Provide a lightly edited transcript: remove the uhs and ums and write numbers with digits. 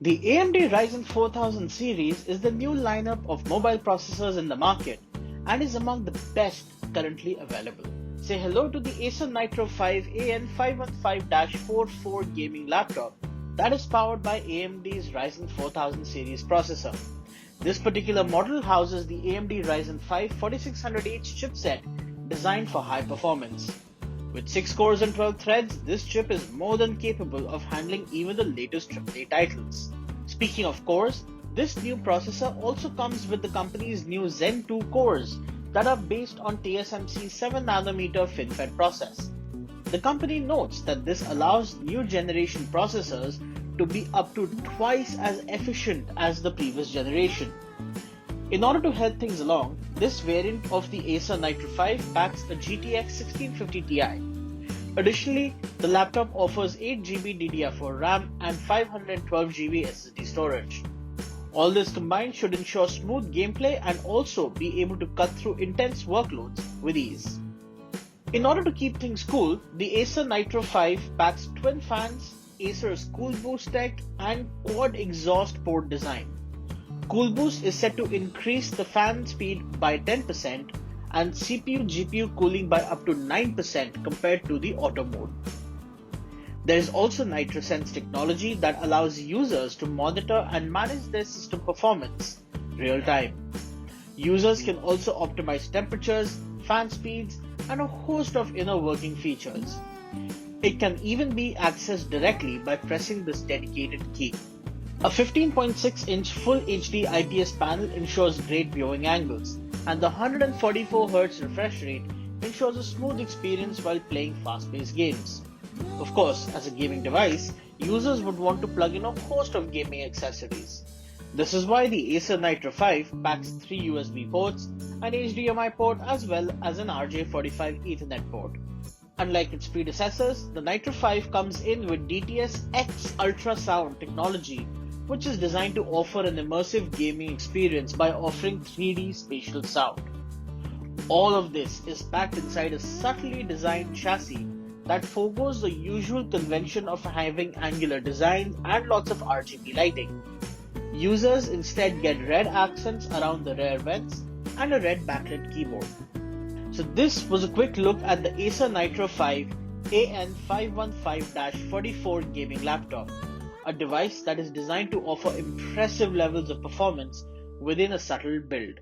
The AMD Ryzen 4000 series is the new lineup of mobile processors in the market and is among the best currently available. Say hello to the Acer Nitro 5 AN515-44 gaming laptop that is powered by AMD's Ryzen 4000 series processor. This particular model houses the AMD Ryzen 5 4600H chipset designed for high performance. With 6 cores and 12 threads, this chip is more than capable of handling even the latest AAA titles. Speaking of cores, this new processor also comes with the company's new Zen 2 cores that are based on TSMC's 7nm FinFET process. The company notes that this allows new generation processors to be up to twice as efficient as the previous generation. In order to help things along, this variant of the Acer Nitro 5 packs a GTX 1650 Ti. Additionally, the laptop offers 8GB DDR4 RAM and 512GB SSD storage. All this combined should ensure smooth gameplay and also be able to cut through intense workloads with ease. In order to keep things cool, the Acer Nitro 5 packs twin fans, Acer's Cool Boost tech, and quad exhaust port design. Cool Boost is set to increase the fan speed by 10% and CPU-GPU cooling by up to 9% compared to the auto mode. There is also NitroSense technology that allows users to monitor and manage their system performance real time. Users can also optimize temperatures, fan speeds, and a host of inner working features. It can even be accessed directly by pressing this dedicated key. A 15.6-inch Full HD IPS panel ensures great viewing angles, and the 144Hz refresh rate ensures a smooth experience while playing fast-paced games. Of course, as a gaming device, users would want to plug in a host of gaming accessories. This is why the Acer Nitro 5 packs 3 USB ports, an HDMI port as well as an RJ45 Ethernet port. Unlike its predecessors, the Nitro 5 comes in with DTS X ultrasound technology, which is designed to offer an immersive gaming experience by offering 3D spatial sound. All of this is packed inside a subtly designed chassis that forgoes the usual convention of having angular design and lots of RGB lighting. Users instead get red accents around the rear vents and a red backlit keyboard. So this was a quick look at the Acer Nitro 5 AN515-44 gaming laptop, a device that is designed to offer impressive levels of performance within a subtle build.